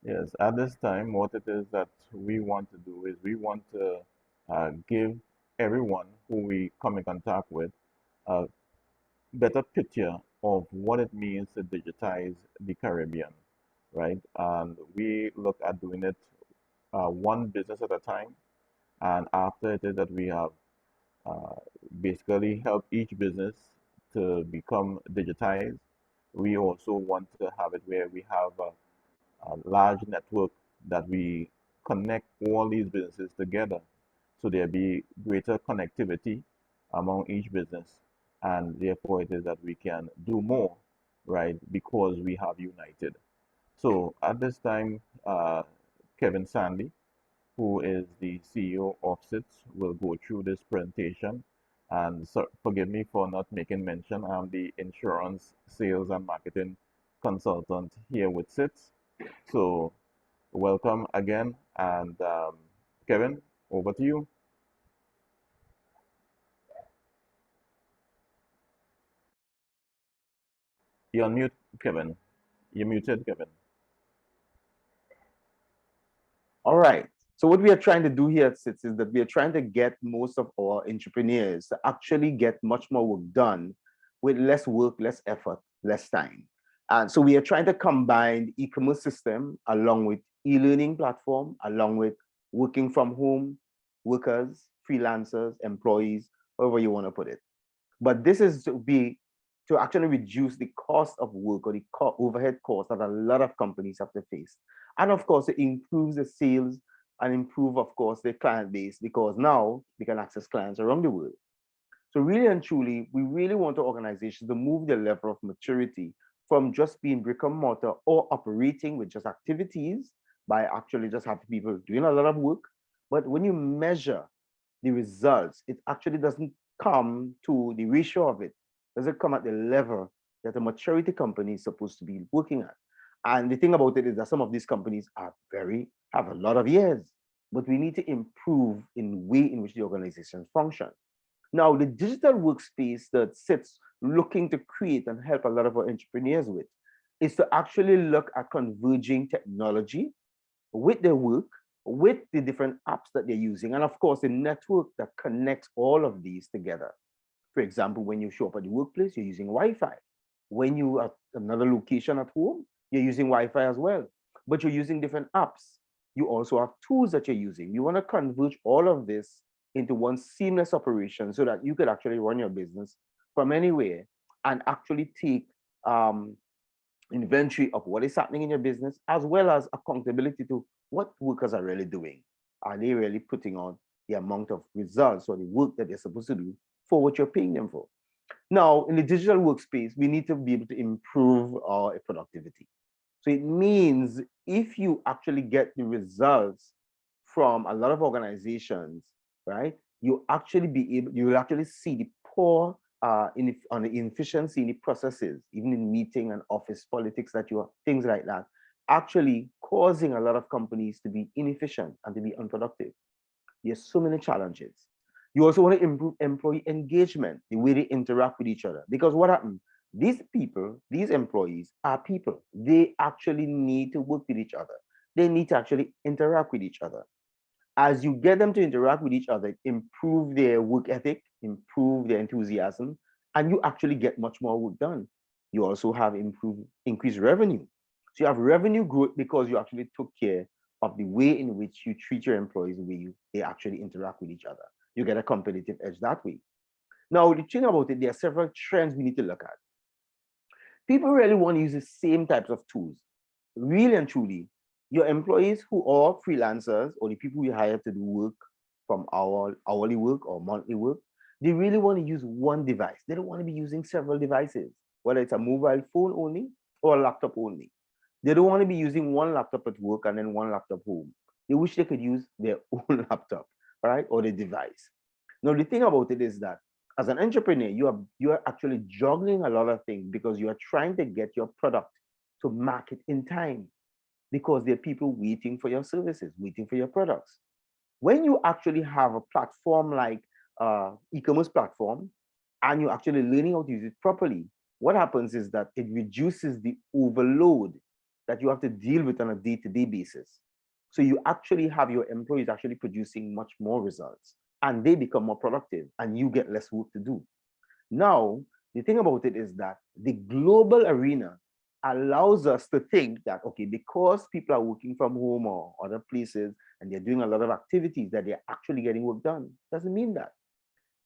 Yes, at this time, what it is that we want to do is we want to give everyone who we come in contact with a better picture of what it means to digitize the Caribbean, right? And we look at doing it one business at a time. And after it is that we have uh, basically help each business to become digitized, we also want to have it where we have a large network that we connect all these businesses together. So there be greater connectivity among each business, and therefore it is that we can do more, right? Because we have united. So at this time, Kevin Sandy, who is the CEO of SITS, will go through this presentation. And so, forgive me for not making mention. I'm the insurance sales and marketing consultant here with SITS. So welcome again. And Kevin, over to you. You're on mute, Kevin. You're muted, Kevin. All right. So what we are trying to do here at SITS is that we are trying to get most of our entrepreneurs to actually get much more work done with less work, less effort, less time. And so we are trying to combine e-commerce system along with e-learning platform, along with working from home, workers, freelancers, employees, however you want to put it. But this is to actually reduce the cost of work or the overhead cost that a lot of companies have to face. And of course, it improves the sales and improve, of course, the client base because now we can access clients around the world. So really and truly, we really want the organizations to move the level of maturity from just being brick and mortar or operating with just activities by actually just having people doing a lot of work. But when you measure the results, it actually doesn't come to the ratio of it. Doesn't come at the level that a maturity company is supposed to be working at. And the thing about it is that some of these companies are have a lot of years, but we need to improve in the way in which the organizations function. Now, the digital workspace that sits looking to create and help a lot of our entrepreneurs with is to actually look at converging technology with their work, with the different apps that they're using, and of course, the network that connects all of these together. For example, when you show up at the workplace, you're using Wi-Fi. When you are at another location at home, you're using Wi-Fi as well, but you're using different apps. You also have tools that you're using. You want to converge all of this into one seamless operation so that you could actually run your business from anywhere and actually take inventory of what is happening in your business, as well as accountability to what workers are really doing. Are they really putting on the amount of results or the work that they're supposed to do for what you're paying them for? Now, in the digital workspace, we need to be able to improve our productivity. So it means if you actually get the results from a lot of organizations, right, you will actually see the poor on the inefficiency in the processes, even in meeting and office politics that you are, things like that, actually causing a lot of companies to be inefficient and to be unproductive. There's so many challenges. You also want to improve employee engagement, the way they interact with each other. Because what happens? These people, these employees are people. They actually need to work with each other. They need to actually interact with each other. As you get them to interact with each other, improve their work ethic, improve their enthusiasm, and you actually get much more work done. You also have increased revenue. So you have revenue growth because you actually took care of the way in which you treat your employees, the way they actually interact with each other. You get a competitive edge that way. Now, the thing about it, there are several trends we need to look at. People really want to use the same types of tools. Really and truly, your employees who are freelancers or the people we hire to do work from our hourly work or monthly work, they really want to use one device. They don't want to be using several devices, whether it's a mobile phone only or a laptop only. They don't want to be using one laptop at work and then one laptop home. They wish they could use their own laptop, right? Or the device. Now, the thing about it is that as an entrepreneur, you are actually juggling a lot of things because you are trying to get your product to market in time because there are people waiting for your services, waiting for your products. When you actually have a platform like e-commerce platform and you're actually learning how to use it properly, what happens is that it reduces the overload that you have to deal with on a day-to-day basis. So you actually have your employees actually producing much more results and they become more productive and you get less work to do. Now, the thing about it is that the global arena allows us to think that, okay, because people are working from home or other places and they're doing a lot of activities, that they're actually getting work done. Doesn't mean that.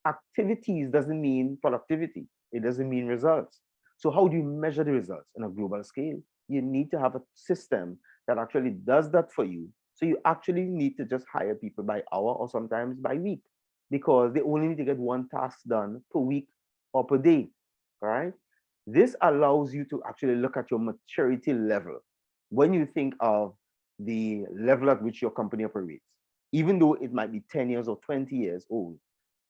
Activities doesn't mean productivity. It doesn't mean results. So how do you measure the results in a global scale? You need to have a system that actually does that for you. So you actually need to just hire people by hour or sometimes by week because they only need to get one task done per week or per day, right? This allows you to actually look at your maturity level when you think of the level at which your company operates. Even though it might be 10 years or 20 years old,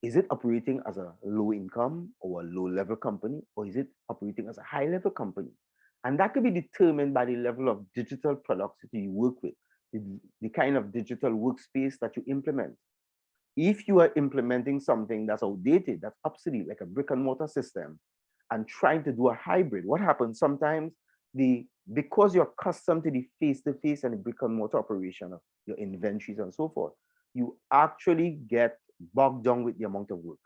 is it operating as a low income or a low level company, or is it operating as a high level company? And that could be determined by the level of digital products that you work with, the kind of digital workspace that you implement. If you are implementing something that's outdated, that's obsolete, like a brick and mortar system, and trying to do a hybrid, what happens sometimes? Because you're accustomed to the face-to-face and the brick and mortar operation of your inventories and so forth, you actually get bogged down with the amount of work.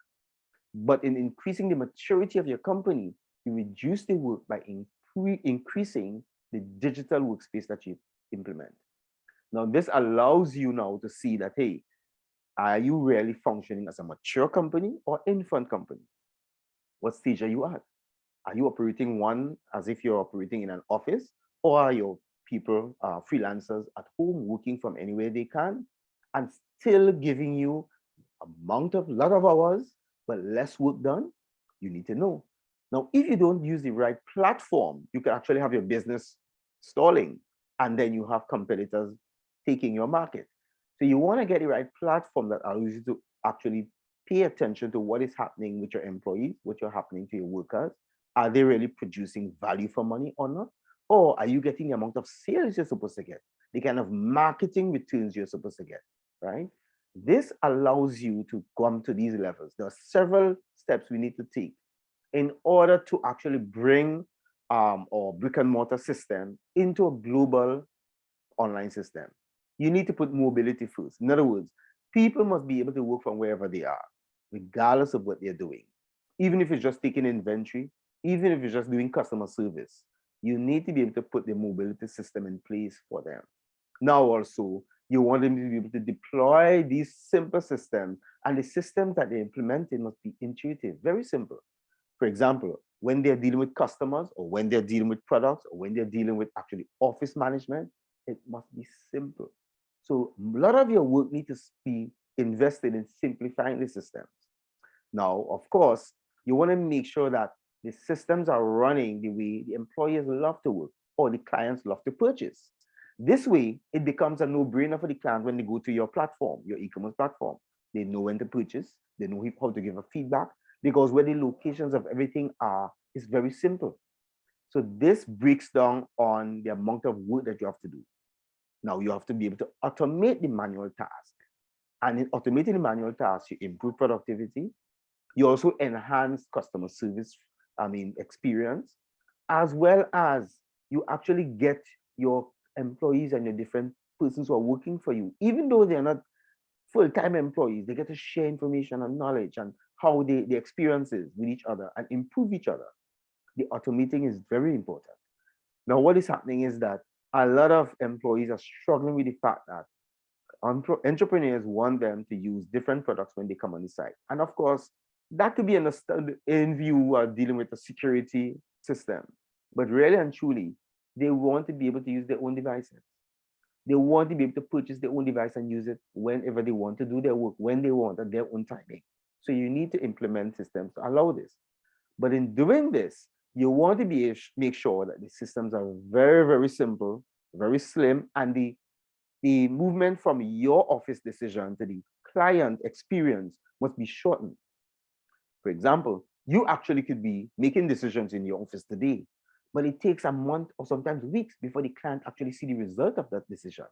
But in increasing the maturity of your company, you reduce the work by increasing the digital workspace that you implement. Now, this allows you now to see that, hey, are you really functioning as a mature company or infant company? What stage are you at? Are you operating one as if you're operating in an office, or are your people freelancers at home working from anywhere they can and still giving you amount of lot of hours but less work done? You need to know. Now, if you don't use the right platform, you can actually have your business stalling and then you have competitors taking your market. So you want to get the right platform that allows you to actually pay attention to what is happening with your employees, what is happening to your workers. Are they really producing value for money or not? Or are you getting the amount of sales you're supposed to get? The kind of marketing returns you're supposed to get, right? This allows you to come to these levels. There are several steps we need to take in order to actually bring our brick and mortar system into a global online system. You need to put mobility first. In other words, people must be able to work from wherever they are, regardless of what they're doing. Even if it's just taking inventory, even if it's just doing customer service, you need to be able to put the mobility system in place for them. Now also, you want them to be able to deploy these simple systems, and the systems that they implemented must be intuitive, very simple. For example, when they're dealing with customers or when they're dealing with products or when they're dealing with actually office management, it must be simple. So a lot of your work needs to be invested in simplifying the systems. Now, of course, you want to make sure that the systems are running the way the employers love to work or the clients love to purchase. This way, it becomes a no-brainer for the client when they go to your platform, your e-commerce platform. They know when to purchase, they know how to give a feedback, because where the locations of everything are is very simple. So this breaks down on the amount of work that you have to do. Now you have to be able to automate the manual task. And in automating the manual tasks, you improve productivity. You also enhance customer service, experience, as well as you actually get your employees and your different persons who are working for you, even though they're not full-time employees, they get to share information and knowledge and how the experiences with each other and improve each other. The automating is very important. Now, what is happening is that a lot of employees are struggling with the fact that entrepreneurs want them to use different products when they come on the site. And of course, that could be understood in view of dealing with a security system. But really and truly, they want to be able to use their own devices. They want to be able to purchase their own device and use it whenever they want to do their work, when they want, at their own timing. So you need to implement systems to allow this. But in doing this, you want to make sure that the systems are very, very simple, very slim, and the movement from your office decision to the client experience must be shortened. For example, you actually could be making decisions in your office today, but it takes a month or sometimes weeks before the client actually see the result of that decision.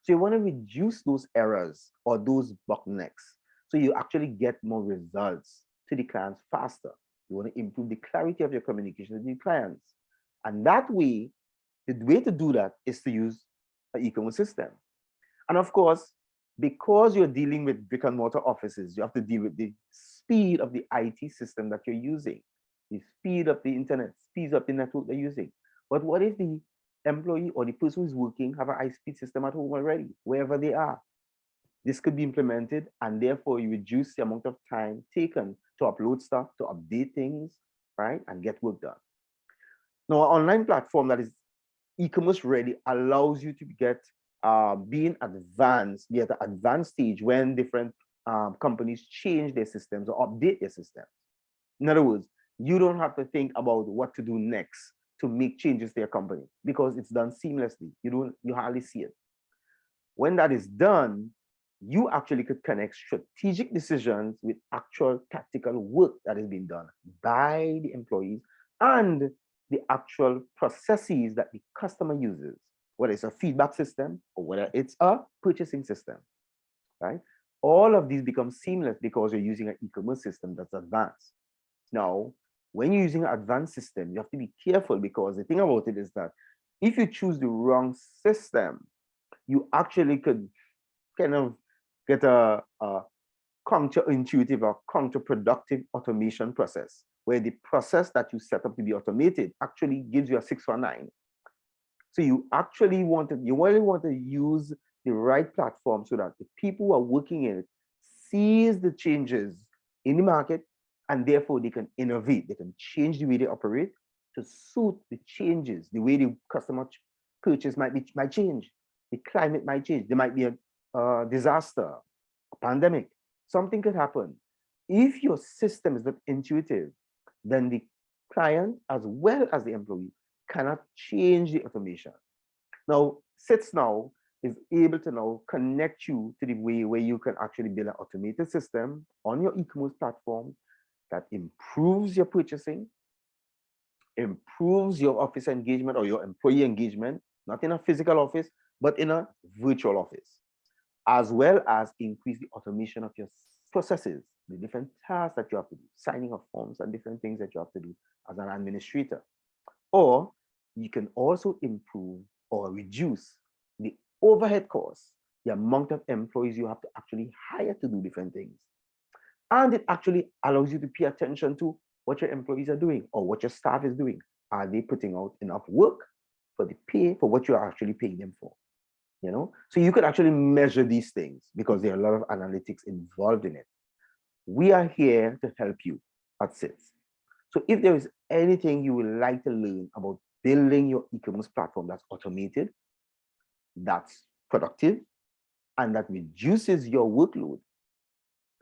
So you want to reduce those errors or those bottlenecks so you actually get more results to the clients faster. You want to improve the clarity of your communication with the clients. And that way, The way to do that is to use an e-commerce system. And of course, because you're dealing with brick and mortar offices, you have to deal with the speed of the IT system that you're using, the speed of the internet, speed of the network they're using. But what if the employee or the person who's working have a high-speed system at home already, wherever they are? This could be implemented, and therefore you reduce the amount of time taken to upload stuff, to update things, right, and get work done. Now, an online platform that is e-commerce ready allows you to get being advanced, be at an advanced stage when different companies change their systems or update their systems. In other words, you don't have to think about what to do next to make changes to your company because it's done seamlessly. You hardly see it. When that is done, you actually could connect strategic decisions with actual tactical work that is being done by the employees and the actual processes that the customer uses, whether it's a feedback system or whether it's a purchasing system, right? All of these become seamless because you're using an e-commerce system that's advanced. Now, when you're using an advanced system, you have to be careful because the thing about it is that if you choose the wrong system, you actually could kind of get a counterintuitive or counterproductive automation process where the process that you set up to be automated actually gives you a 619. So you really want to use the right platform so that the people who are working in it sees the changes in the market and therefore they can innovate, they can change the way they operate to suit the changes, the way the customer purchase might change, the climate might change, there might be a disaster, a pandemic, something could happen. If your system is not intuitive, then the client as well as the employee cannot change the automation. Now, SITS now is able to now connect you to the way where you can actually build an automated system on your e-commerce platform that improves your purchasing, improves your office engagement or your employee engagement, not in a physical office, but in a virtual office, as well as increase the automation of your processes, the different tasks that you have to do, signing of forms and different things that you have to do as an administrator. Or you can also improve or reduce the overhead costs, the amount of employees you have to actually hire to do different things. And it actually allows you to pay attention to what your employees are doing or what your staff is doing. Are they putting out enough work for the pay for what you're actually paying them for? So you could actually measure these things because there are a lot of analytics involved in it. We are here to help you at SITS. So if there is anything you would like to learn about building your e-commerce platform that's automated, that's productive, and that reduces your workload,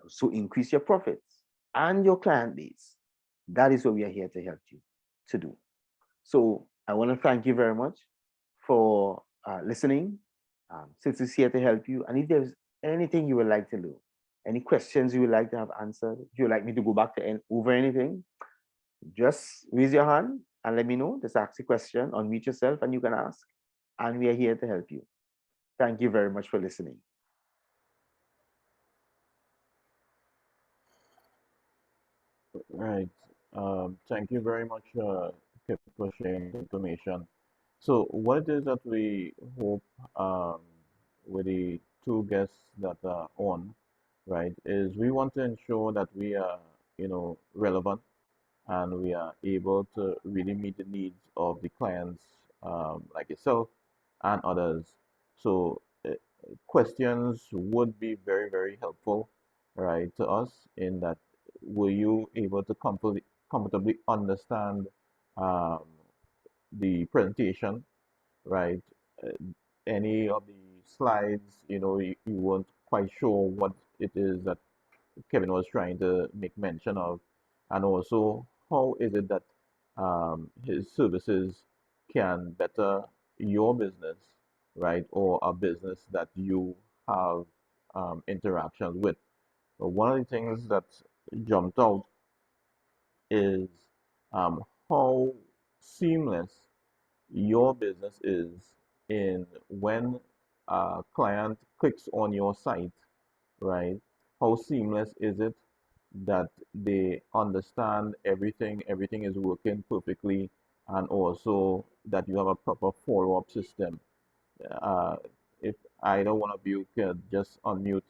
so increase your profits and your client base, that is what we are here to help you to do. So I want to thank you very much for listening. SITS is here to help you. And if there's anything you would like to know, any questions you would like to have answered, if you would like me to go back to over anything, just raise your hand and let me know. Just ask a question, unmute yourself, and you can ask. And we are here to help you. Thank you very much for listening. Right. Thank you very much, Kip, for sharing the information. So, what it is that we hope with the two guests that are on, right, is we want to ensure that we are, relevant and we are able to really meet the needs of the clients like yourself and others. So, questions would be very, very helpful, right, to us in that were you able to comfortably understand um, the presentation, right? Uh, any of the slides, you weren't quite sure what it is that Kevin was trying to make mention of, and also how is it that his services can better your business, right, or a business that you have interactions with. But one of the things that jumped out is how seamless your business is in when a client clicks on your site, right? How seamless is it that they understand everything is working perfectly, and also that you have a proper follow-up system. Uh, if either one of you could just unmute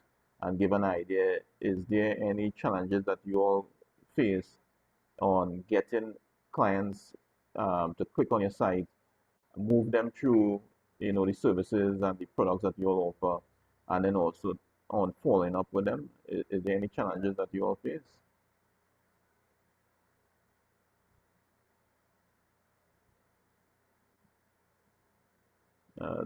and give an idea, is there any challenges that you all face on getting clients to click on your site, move them through, the services and the products that you all offer, and then also on following up with them? Is there any challenges that you all face? Uh,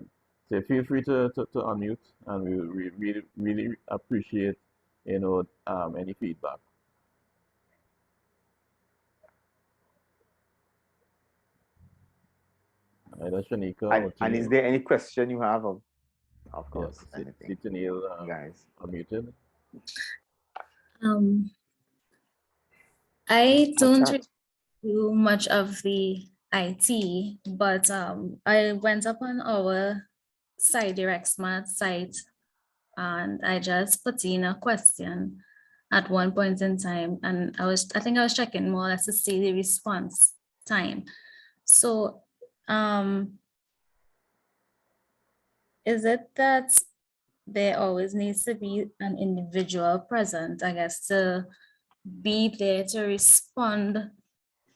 so feel free to unmute, and we really, really appreciate, any feedback. Either Shanika or And is Tennille. there any question you have of Yes, course, see anything, Tennille guys? unmuted. Um, I Or don't really chat? do much of the IT, but I went up on our site, Direct Smart site, and I just put in a question at one point in time, and I think I was checking more or less to see the response time. So, is it that there always needs to be an individual present, I guess, to be there to respond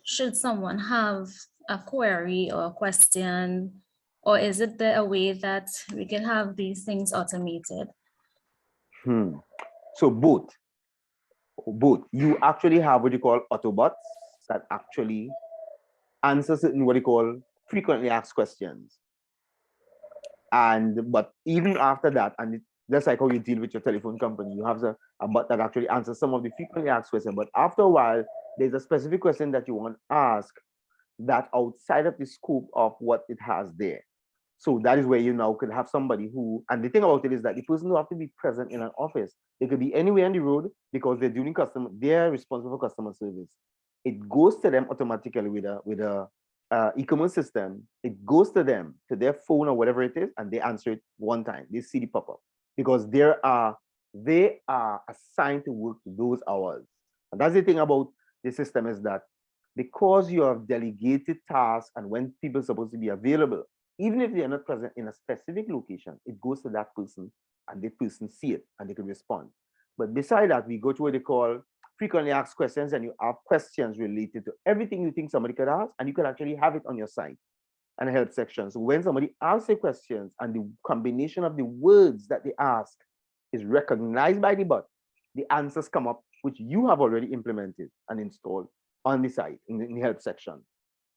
should someone have a query or a question, or is it there a way that we can have these things automated? So both. You actually have what you call Autobots that actually answer certain what you call frequently asked questions. But even after that, and just like how you deal with your telephone company, you have a bot that actually answers some of the frequently asked questions. But after a while, there's a specific question that you want to ask that outside of the scope of what it has there. So that is where you now could have somebody who, and the thing about it is that the person don't have to be present in an office. They could be anywhere on the road because they're responsible for customer service. It goes to them automatically with a e-commerce system. It goes to them to their phone or whatever it is, and they answer it one time. They see the pop-up because they are assigned to work those hours. And that's the thing about the system is that because you have delegated tasks and when people are supposed to be available, even if they are not present in a specific location, it goes to that person and the person see it and they can respond. But beside that, we go to what they call frequently asked questions, and you have questions related to everything you think somebody could ask, and you can actually have it on your site and help section. So when somebody asks a questions and the combination of the words that they ask is recognized by the bot, the answers come up, which you have already implemented and installed on the site in the help section.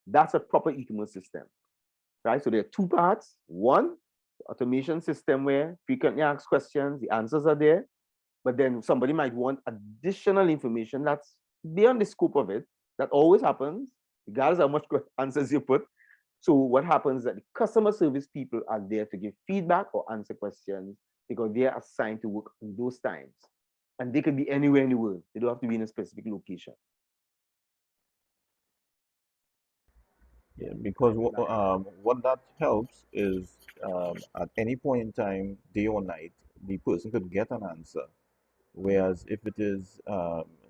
That's a proper e-commerce system, right? So there are two parts. One, the automation system where frequently asked questions, the answers are there, but then somebody might want additional information that's beyond the scope of it. That always happens, regardless how much answers you put. So what happens is that the customer service people are there to give feedback or answer questions because they are assigned to work in those times. And they can be anywhere in the world. They don't have to be in a specific location. Yeah, because what that helps is at any point in time, day or night, the person could get an answer. Whereas if it is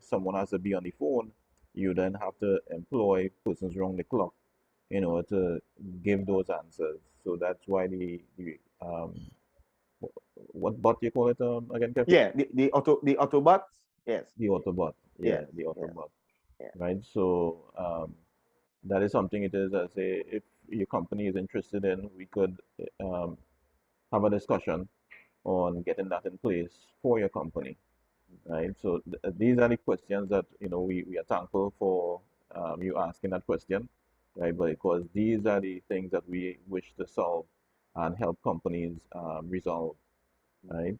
someone has to be on the phone, you then have to employ persons around the clock in order to give those answers. So that's why what bot you call it again, Kevin? Yeah, the Autobots, yes. The Autobot. Yeah, Yes, the yeah, Autobot. yeah. Right. So that is something it is. I say if your company is interested in, we could um, have a discussion on getting that in place for your company. Right. So these are the questions that we are thankful for you asking that question, right? But because these are the things that we wish to solve and help companies resolve, right?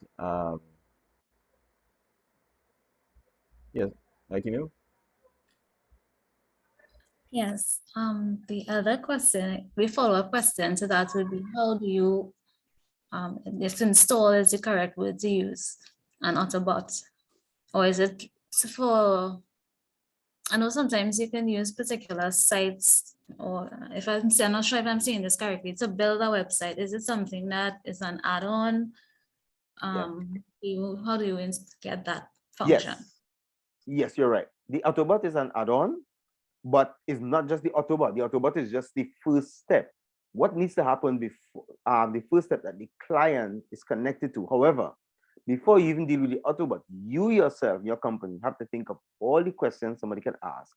Yes, like Yes. The other question, the follow-up question to that would be, how do you, if install is the correct word to use, an Autobot, or is it for? I know sometimes you can use particular sites, or if I'm not sure if I'm saying this correctly, to build a website. Is it something that is an add-on? Yeah. How do you get that Yes. function? Yes, you're right. The Autobot is an add-on, but it's not just the Autobot. The Autobot is just the first step. what needs to happen before the first step that the client is connected to. However, before you even deal with the Autobot, you yourself, your company, have to think of all the questions somebody can ask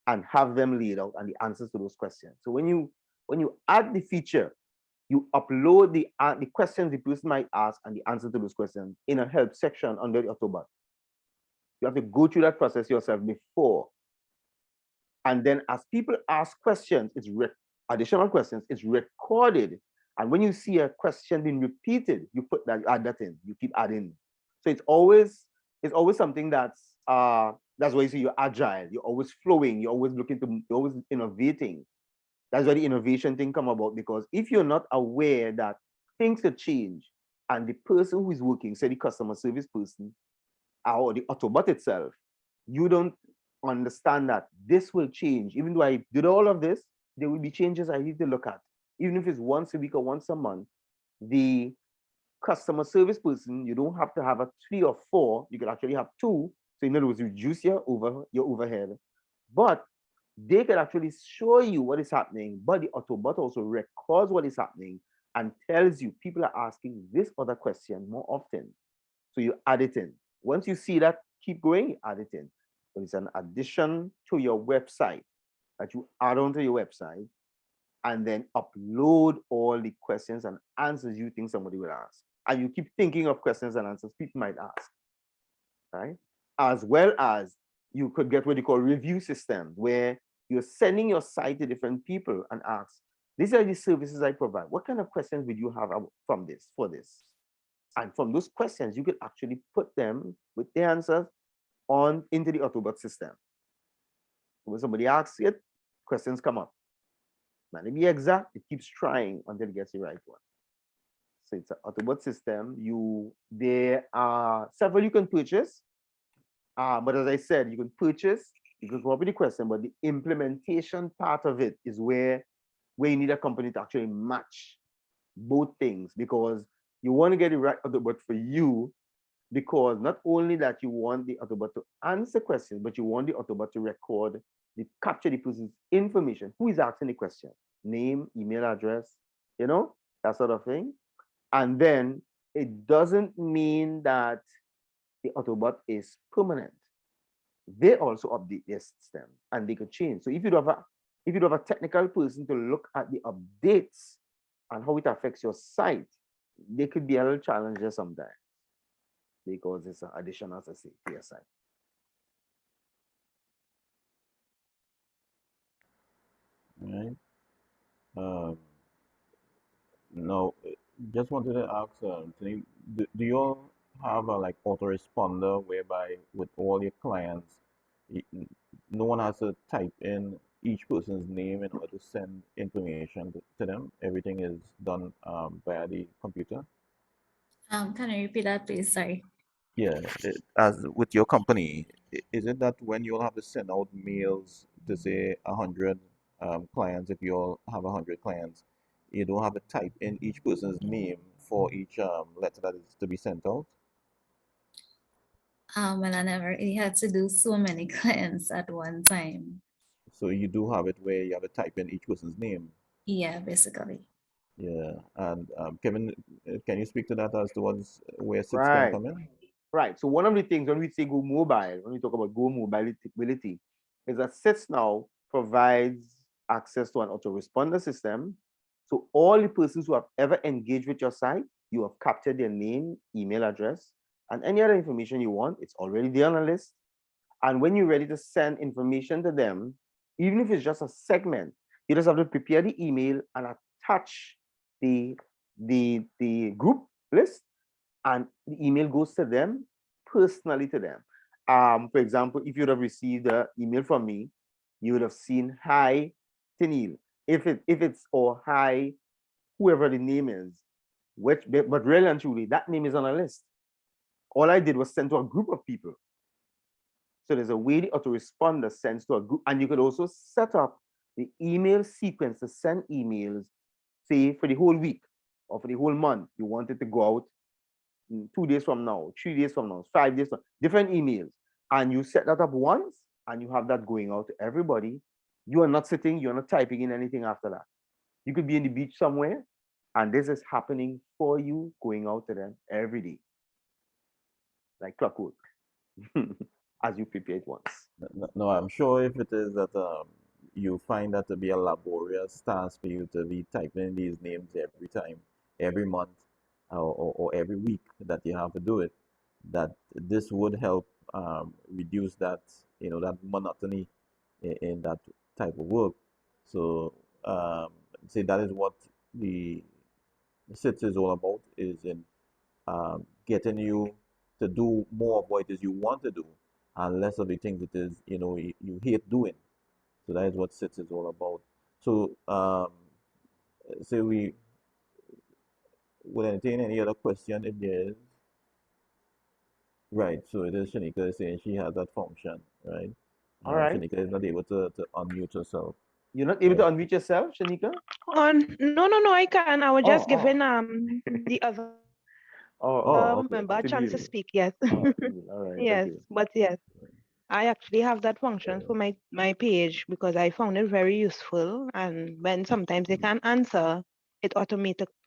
and have them laid out and the answers to those questions. So when you add the feature, you upload the questions the person might ask and the answer to those questions in a help section under the Autobot. You have to go through that process yourself before. And then as people ask questions, additional questions, it's recorded. And when you see a question being repeated, you put that, you add that in, you keep adding. So it's always something that's why you see you're agile, you're always flowing, you're always you're always innovating. That's why the innovation thing come about, because if you're not aware that things could change and the person who is working, say the customer service person or the Autobot itself, you don't understand that this will change. Even though I did all of this, there will be changes I need to look at. Even if it's once a week or once a month, the customer service person, you don't have to have a 3 or 4, you can actually have 2. So in other words, reduce your overhead. But they can actually show you what is happening, but the Autobot also records what is happening and tells you people are asking this other question more often. So you add it in. Once you see that, keep going, you add it in. But it's an addition to your website that you add onto your website and then upload all the questions and answers you think somebody will ask. And you keep thinking of questions and answers people might ask, right? As well as you could get what you call review systems, where you're sending your site to different people and ask, these are the services I provide. What kind of questions would you have from this, for this? And from those questions, you could actually put them with the answers into the Autobot system. When somebody asks it, questions come up. Now, to be exact, it keeps trying until it gets the right one. So it's an Autobot system. There are several you can purchase. But as I said, you can purchase, you can come up with the question, but the implementation part of it is where you need a company to actually match both things, because you want to get it right Autobot for you, because not only that you want the Autobot to answer questions, but you want the Autobot to record, capture the person's information, who is asking the question, name, email address, that sort of thing. And then it doesn't mean that the Autobot is permanent. They also update their system and they could change. So if you have a technical person to look at the updates and how it affects your site, they could be a little challenging sometimes, because it's an additional to your site. Right. Um, no, just wanted to ask, Tony, do you all have a like autoresponder whereby with all your clients, y- n- no one has to type in each person's name in order to send information to them? Everything is done via the computer? Can you repeat that, please? Sorry. Yeah, as with your company, is it that when you'll have to send out mails to say 100 clients, if you all have 100 clients, you don't have to type in each person's name for each letter that is to be sent out? Well, I never really had to do so many clients at one time. So you do have it where you have to type in each person's name. Yeah, basically. Yeah, and Kevin, can you speak to that as towards where SITs can Right. come in? Right. So one of the things when we say go mobile, when we talk about go mobility, is that SITS now provides access to an autoresponder system. So all the persons who have ever engaged with your site, you have captured their name, email address, and any other information you want. It's already there on a list. And when you're ready to send information to them, even if it's just a segment, you just have to prepare the email and attach the group list, and the email goes to them, personally to them. For example, if you would have received an email from me, you would have seen hi Tenil. If it's or hi whoever the name is, but really and truly that name is on a list. All I did was send to a group of people. So there's a way the autoresponder sends to a group, and you could also set up the email sequence to send emails, say for the whole week or for the whole month. You want it to go out 2 days from now, 3 days from now, 5 days from different emails. And you set that up once and you have that going out to everybody. You are not sitting, you're not typing in anything after that. You could be in the beach somewhere, and this is happening for you, going out to them every day, like clockwork, as you prepare it once. No, I'm sure if it is that you find that to be a laborious task for you to be typing in these names every time, every month, or every week that you have to do it, that this would help reduce that, that monotony in that type of work. So, say that is what the SITS is all about, is in getting you to do more of what it is you want to do and less of the things it is, you hate doing. So that is what SITS is all about. So, say we will entertain any other question if there is. Right, so it is Shanika is saying she has that function, right? All right. Shanika is not able to unmute herself, You're not able to right? unmute yourself, Shanika? No, I can. I was Oh, just oh, giving the other oh, Oh, member okay, a okay. chance to Sunil. speak. Yes, Oh, Sunil. All right, yes, okay. but yes, I actually have that function Uh, for my page because I found it very useful. And when sometimes they can't answer, it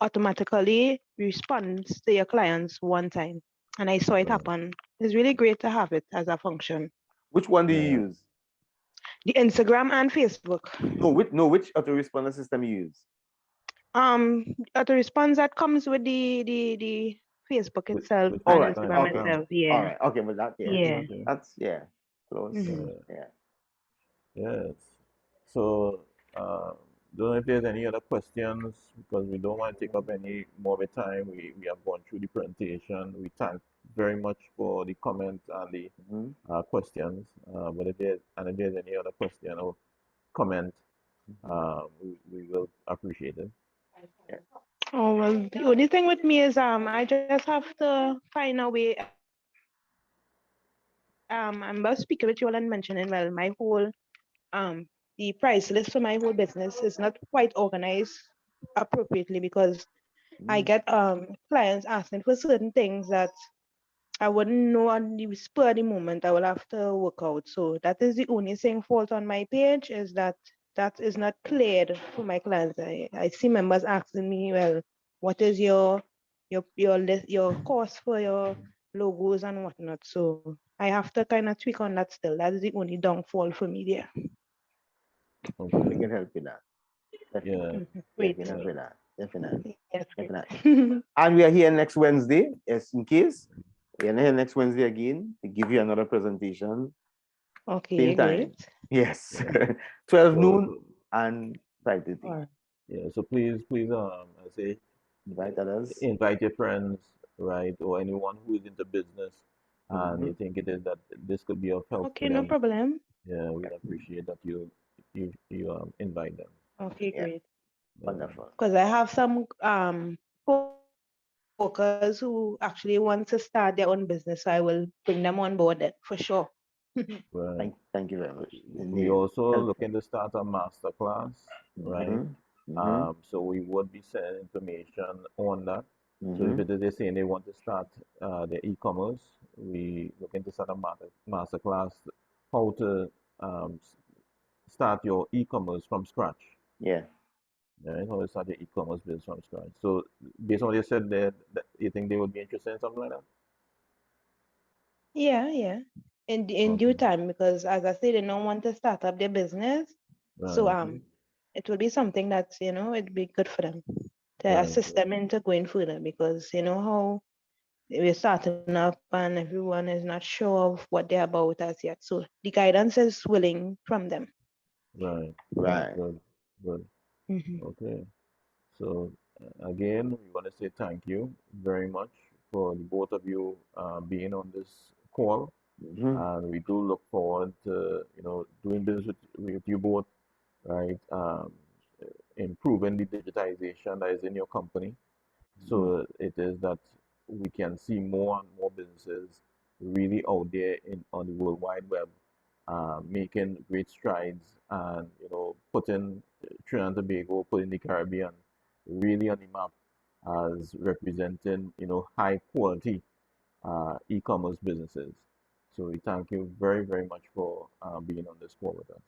automatically responds to your clients one time. And I saw it right, happen. It's really great to have it as a function. Which one do you yeah. use? The Instagram and Facebook. No, which autoresponder system you use? Um, autorespons that comes with the Facebook itself With All and right. Facebook and Instagram Okay. Instagram. itself. All Yeah, right. Okay, but that, yeah, yeah. Okay. that's, yeah, close. Hmm. Uh, Yeah. yes. So, uh, don't know if there's any other questions because we don't want to take up any more of the time. We have gone through the presentation. We thank very much for the comments and the Hmm. questions. But if there's any other question or comment, we will appreciate it. Yeah. Oh well, the only thing with me is I just have to find a way. I'm about speaking with you all and mentioning well my whole the price list for my whole business is not quite organized appropriately because I Mm. get clients asking for certain things that I wouldn't know on the spur of the moment. I will have to work out. So that is the only thing fault on my page is that that is not cleared for my clients. I see members asking me, well, what is your cost for your logos and whatnot? So I have to kind of tweak on that still. That is the only downfall for me there. We Okay. can help with that. Yeah. Definitely. Yeah, we Great. can help Yeah. with that. Definitely. Yes, great. Definitely. And we are here next Wednesday, yes, in case. We are here next Wednesday again to give you another presentation. Okay, Same great. time. Yes. Yeah. 12 So, noon and 5:30. All right. yeah. So please, I say, Invite others. invite your friends, right, or anyone who is into business, and Hmm. you think it is that this could be of help to Okay, no them. problem. Yeah, we'd appreciate that you invite them. Okay, Yeah, great. Yeah, wonderful. Because I have some workers who actually want to start their own business. So I will bring them on board then for sure. right. Thank you very much. We Indeed. also Helpful. looking to start a master class, right? Hmm. Hmm. So we would be sending information on that. So if Hmm. it is they saying they want to start their e-commerce, we looking to start a master class how to start your e-commerce from scratch. Yeah. Right? How to start your e-commerce business from scratch. So based on what you said there, that you think they would be interested in something like that? Yeah, yeah. In due Okay. time, because as I said, they don't want to start up their business. So Right. it will be something that's, it'd be good for them to Right. assist them into going further because you know how we're starting up and everyone is not sure of what they're about as yet. So the guidance is willing from them. Right. Right. Right. Good. Good. Hmm. Okay. So again, we want to say thank you very much for the both of you being on this call, Hmm. and we do look forward to doing business with you both, right? Improving the digitization that is in your company. Hmm. So it is that we can see more and more businesses really out there on the World Wide Web, making great strides and putting Trinidad and Tobago, putting the Caribbean really on the map as representing high quality e-commerce businesses. So we thank you very much for being on this call with us.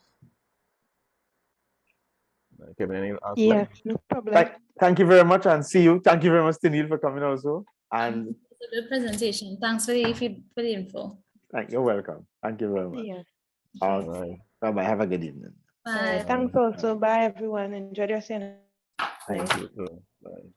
Kevin, any last Yes, words? no problem. Thank you very much and see you. Thank you very much, Tenil, for coming also. And For the presentation. Thanks for the info. you're welcome. Thank you very much. Yeah. Bye. Bye-bye. Have a good evening. Bye. Thanks also. Bye, everyone. Enjoy your Sunday. Thank you. So, bye.